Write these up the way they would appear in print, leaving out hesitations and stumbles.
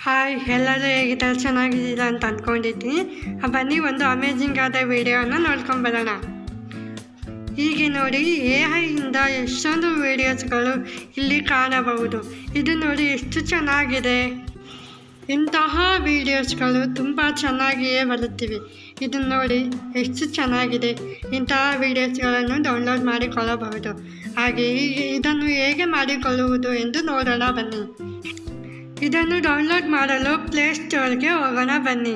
Hi, ಎಲ್ಲರೂ ಹೇಗಿದ್ದಾರೆ? ಚೆನ್ನಾಗಿದ್ದೀರಾ ಅಂತ ಅಂದ್ಕೊಂಡಿದ್ದೀನಿ. ಬನ್ನಿ ಒಂದು ಅಮೇಜಿಂಗ್ ಆದ ವಿಡಿಯೋನ ನೋಡ್ಕೊಂಬರೋಣ. ಹೀಗೆ ನೋಡಿ, AI ಇಂದ ಎಷ್ಟೊಂದು ವಿಡಿಯೋಸ್ಗಳು ಇಲ್ಲಿ ಕಾಣಬಹುದು. ಇದು ನೋಡಿ ಎಷ್ಟು ಚೆನ್ನಾಗಿದೆ. ಇಂತಹ ವಿಡಿಯೋಸ್ಗಳು ತುಂಬ ಚೆನ್ನಾಗಿಯೇ ಬರುತ್ತಿವೆ. ಇದನ್ನು ನೋಡಿ ಎಷ್ಟು ಚೆನ್ನಾಗಿದೆ. ಇಂತಹ ವಿಡಿಯೋಸ್ಗಳನ್ನು ಡೌನ್ಲೋಡ್ ಮಾಡಿಕೊಳ್ಳಬಹುದು. ಹಾಗೆ ಇದನ್ನು ಹೇಗೆ ಮಾಡಿಕೊಳ್ಳುವುದು ಎಂದು ನೋಡೋಣ ಬನ್ನಿ. ಇದನ್ನು ಡೌನ್ಲೋಡ್ ಮಾಡಲು ಪ್ಲೇಸ್ಟೋರ್ಗೆ ಹೋಗೋಣ ಬನ್ನಿ.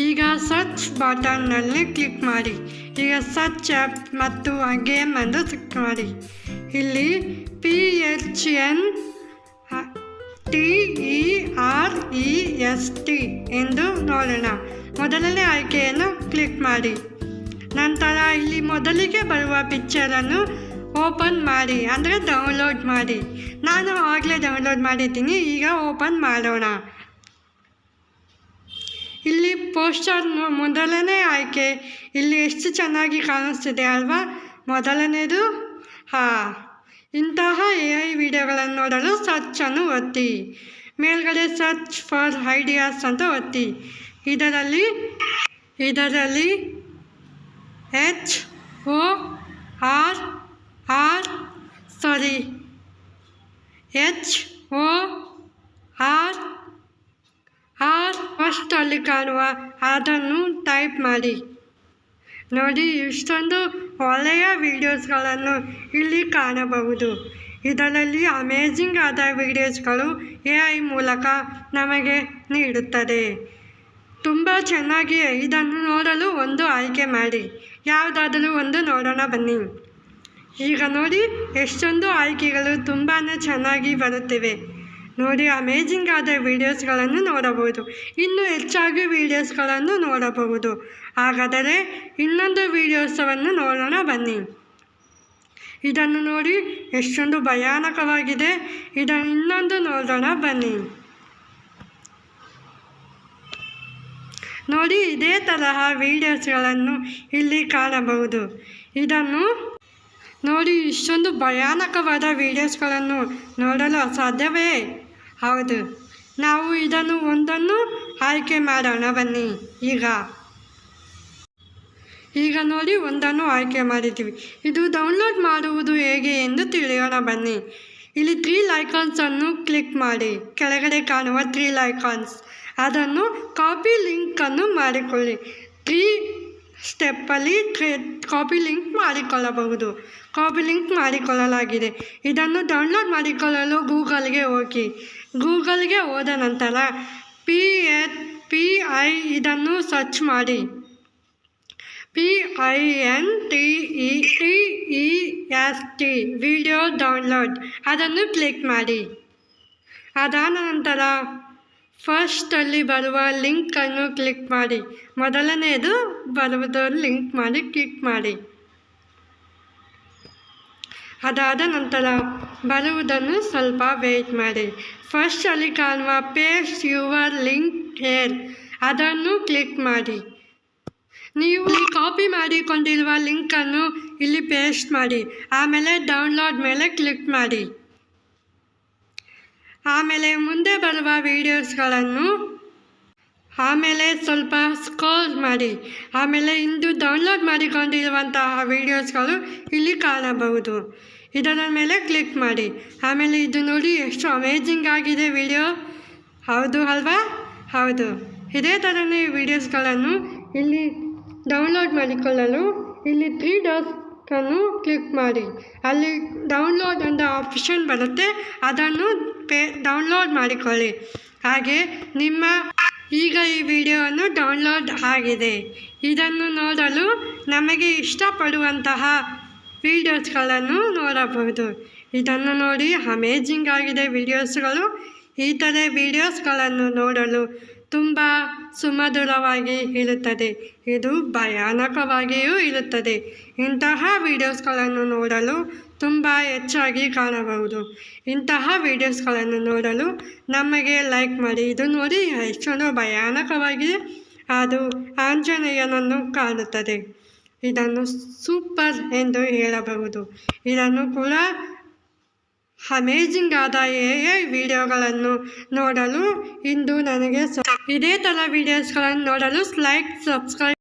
ಈಗ ಸರ್ಚ್ ಬಟನ್ನಲ್ಲಿ ಕ್ಲಿಕ್ ಮಾಡಿ. ಈಗ ಸರ್ಚ್ ಆ್ಯಪ್ ಮತ್ತು ಗೇಮ್ ಎಂದು ಕ್ಲಿಕ್ ಮಾಡಿ. ಇಲ್ಲಿ PHNTEREST ಎಂದು ನೋಡೋಣ. ಮೊದಲನೇ ಆಯ್ಕೆಯನ್ನು ಕ್ಲಿಕ್ ಮಾಡಿ. ನಂತರ ಇಲ್ಲಿ ಮೊದಲಿಗೆ ಬರುವ ಪಿಕ್ಚರನ್ನು ಓಪನ್ ಮಾಡಿ, ಅಂದರೆ ಡೌನ್ಲೋಡ್ ಮಾಡಿ. ನಾನು ಆಗಲೇ ಡೌನ್ಲೋಡ್ ಮಾಡಿದ್ದೀನಿ. ಈಗ ಓಪನ್ ಮಾಡೋಣ. ಇಲ್ಲಿ ಪೋಸ್ಟರ್ ಮೊದಲನೇ ಆಯ್ಕೆ ಇಲ್ಲಿ ಎಷ್ಟು ಚೆನ್ನಾಗಿ ಕಾಣಿಸ್ತಿದೆ ಅಲ್ವಾ? ಮೊದಲನೇದು ಇಂತಹ AI ವಿಡಿಯೋಗಳನ್ನು ನೋಡಲು ಸರ್ಚನ್ನು ಒತ್ತಿ. ಮೇಲ್ಗಡೆ ಸರ್ಚ್ ಫಾರ್ ಐಡಿಯಾಸ್ ಅಂತ ಒತ್ತಿ. ಇದರಲ್ಲಿ HORR ಫಸ್ಟಲ್ಲಿ ಕಾಣುವ ಅದನ್ನು ಟೈಪ್ ಮಾಡಿ. ನೋಡಿ, ಇಷ್ಟೊಂದು ಒಳ್ಳೆಯ ವಿಡಿಯೋಸ್ಗಳನ್ನು ಇಲ್ಲಿ ಕಾಣಬಹುದು. ಇದರಲ್ಲಿ ಅಮೇಜಿಂಗ್ ಆದ ವಿಡಿಯೋಸ್ಗಳು AI ಮೂಲಕ ನಮಗೆ ನೀಡುತ್ತದೆ. ತುಂಬ ಚೆನ್ನಾಗಿದೆ. ಇದನ್ನು ನೋಡಲು ಒಂದು ಆಯ್ಕೆ ಮಾಡಿ. ಯಾವುದಾದರೂ ಒಂದು ನೋಡೋಣ ಬನ್ನಿ. ಈಗ ನೋಡಿ, ಎಷ್ಟೊಂದು ಆಯ್ಕೆಗಳು ತುಂಬಾ ಚೆನ್ನಾಗಿ ಬರುತ್ತಿವೆ. ನೋಡಿ, ಅಮೇಜಿಂಗ್ ಆದ ವಿಡಿಯೋಸ್ಗಳನ್ನು ನೋಡಬಹುದು. ಇನ್ನೂ ಹೆಚ್ಚಾಗಿ ವಿಡಿಯೋಸ್ಗಳನ್ನು ನೋಡಬಹುದು. ಹಾಗಾದರೆ ಇನ್ನೊಂದು ವಿಡಿಯೋಸವನ್ನು ನೋಡೋಣ ಬನ್ನಿ. ಇದನ್ನು ನೋಡಿ, ಎಷ್ಟೊಂದು ಭಯಾನಕವಾಗಿದೆ. ಇದನ್ನು ಇನ್ನೊಂದು ನೋಡೋಣ ಬನ್ನಿ. ನೋಡಿ, ಇದೇ ತರಹ ವಿಡಿಯೋಸ್ಗಳನ್ನು ಇಲ್ಲಿ ಕಾಣಬಹುದು. ಇದನ್ನು ನೋಡಿ, ಇಷ್ಟೊಂದು ಭಯಾನಕವಾದ ವಿಡಿಯೋಸ್ಗಳನ್ನು ನೋಡಲು ಅಸಾಧ್ಯವೇ? ಹೌದು. ನಾವು ಇದನ್ನು ಒಂದನ್ನು ಆಯ್ಕೆ ಮಾಡೋಣ ಬನ್ನಿ. ಈಗ ನೋಡಿ, ಒಂದನ್ನು ಆಯ್ಕೆ ಮಾಡಿದ್ದೀವಿ. ಇದು ಡೌನ್ಲೋಡ್ ಮಾಡುವುದು ಹೇಗೆ ಎಂದು ತಿಳಿಯೋಣ ಬನ್ನಿ. ಇಲ್ಲಿ 3 ಐಕಾನ್ಸನ್ನು ಕ್ಲಿಕ್ ಮಾಡಿ. ಕೆಳಗಡೆ ಕಾಣುವ 3 ಐಕಾನ್ಸ್, ಅದನ್ನು ಕಾಪಿ ಲಿಂಕನ್ನು ಮಾಡಿಕೊಳ್ಳಿ. 3 ಸ್ಟೆಪ್ಪಲ್ಲಿ ಕಾಪಿ ಲಿಂಕ್ ಮಾಡಿಕೊಳ್ಳಬಹುದು. ಕಾಪಿ ಲಿಂಕ್ ಮಾಡಿಕೊಳ್ಳಲಾಗಿದೆ. ಇದನ್ನು ಡೌನ್ಲೋಡ್ ಮಾಡಿಕೊಳ್ಳಲು ಗೂಗಲ್ಗೆ ಹೋಗಿ. ಗೂಗಲ್ಗೆ ಹೋದ ನಂತರ PI ಇದನ್ನು ಸರ್ಚ್ ಮಾಡಿ. PINTEREST ವಿಡಿಯೋ ಡೌನ್ಲೋಡ್ ಅದನ್ನು ಕ್ಲಿಕ್ ಮಾಡಿ. ಅದಾದ ನಂತರ ಫಸ್ಟಲ್ಲಿ ಬರುವ ಲಿಂಕನ್ನು ಕ್ಲಿಕ್ ಮಾಡಿ. ಮೊದಲನೆಯದು ಬರುವುದು ಲಿಂಕ್ ಮಾಡಿ ಕ್ಲಿಕ್ ಮಾಡಿ. ಅದಾದ ನಂತರ ಬರುವುದನ್ನು ಸ್ವಲ್ಪ ವೆಯ್ಟ್ ಮಾಡಿ. ಫಸ್ಟಲ್ಲಿ ಕಾಣುವ ಪೇಸ್ಟ್ ಯುವರ್ ಲಿಂಕ್ ಹೇರ್ ಅದನ್ನು ಕ್ಲಿಕ್ ಮಾಡಿ. ನೀವು ಕಾಪಿ ಮಾಡಿಕೊಂಡಿರುವ ಲಿಂಕನ್ನು ಇಲ್ಲಿ ಪೇಸ್ಟ್ ಮಾಡಿ. ಆಮೇಲೆ ಡೌನ್ಲೋಡ್ ಮೇಲೆ ಕ್ಲಿಕ್ ಮಾಡಿ. ಆಮೇಲೆ ಮುಂದೆ ಬರುವ ವಿಡಿಯೋಸ್ಗಳನ್ನು ಆಮೇಲೆ ಸ್ವಲ್ಪ ಸ್ಕ್ರೋಲ್ ಮಾಡಿ. ಆಮೇಲೆ ಇಂದು ಡೌನ್ಲೋಡ್ ಮಾಡಿಕೊಂಡಿರುವಂತಹ ವಿಡಿಯೋಸ್ಗಳು ಇಲ್ಲಿ ಕಾಣಬಹುದು. ಇದರ ಮೇಲೆ ಕ್ಲಿಕ್ ಮಾಡಿ. ಆಮೇಲೆ ಇದು ನೋಡಿ, ಎಷ್ಟು ಅಮೇಜಿಂಗ್ ಆಗಿದೆ ವಿಡಿಯೋ. ಹೌದು ಅಲ್ವಾ? ಹೌದು. ಇದೇ ಥರನೇ ವಿಡಿಯೋಸ್ಗಳನ್ನು ಇಲ್ಲಿ ಡೌನ್ಲೋಡ್ ಮಾಡಿಕೊಳ್ಳಲು ಇಲ್ಲಿ 3 ಡಾಟ್ಸನ್ನು ಕ್ಲಿಕ್ ಮಾಡಿ. ಅಲ್ಲಿ ಡೌನ್ಲೋಡ್ ಅಂತ ಆಪ್ಷನ್ ಬರುತ್ತೆ. ಅದನ್ನು ಡೌನ್ಲೋಡ್ ಮಾಡಿಕೊಳ್ಳಿ. ಹಾಗೆ ಈಗ ಈ ವಿಡಿಯೋವನ್ನು ಡೌನ್ಲೋಡ್ ಆಗಿದೆ. ಇದನ್ನು ನೋಡಲು ನಮಗೆ ಇಷ್ಟಪಡುವಂತಹ ವಿಡಿಯೋಸ್ಗಳನ್ನು ನೋಡಬಹುದು. ಇದನ್ನು ನೋಡಿ, ಅಮೇಜಿಂಗ್ ಆಗಿದೆ ವಿಡಿಯೋಸ್ಗಳು. ಈ ಥರ ವಿಡಿಯೋಸ್ಗಳನ್ನು ನೋಡಲು ತುಂಬ ಸುಮಧುರವಾಗಿ ಇರುತ್ತದೆ. ಇದು ಭಯಾನಕವಾಗಿಯೂ ಇರುತ್ತದೆ. ಇಂತಹ ವಿಡಿಯೋಸ್ಗಳನ್ನು ನೋಡಲು ತುಂಬ ಹೆಚ್ಚಾಗಿ ಕಾಣಬಹುದು. ಇಂತಹ ವಿಡಿಯೋಸ್ಗಳನ್ನು ನೋಡಲು ನಮಗೆ ಲೈಕ್ ಮಾಡಿ. ಇದು ನೋಡಿ, ಎಷ್ಟೊಂದು ಭಯಾನಕವಾಗಿದೆ. ಅದು ಆಂಜನೇಯನನ್ನು ಕಾಣುತ್ತದೆ. ಇದನ್ನು ಸೂಪರ್ ಎಂದು ಹೇಳಬಹುದು. ಇದನ್ನು ಕೂಡ ಅಮೇಜಿಂಗ್ ಆದ AI ವಿಡಿಯೋಗಳನ್ನು ನೋಡಲು ಇಂದು ನನಗೆ ಇದೇ ಥರ ವಿಡಿಯೋಸ್ಗಳನ್ನು ನೋಡಲು ಲೈಕ್ ಸಬ್ಸ್ಕ್ರೈಬ್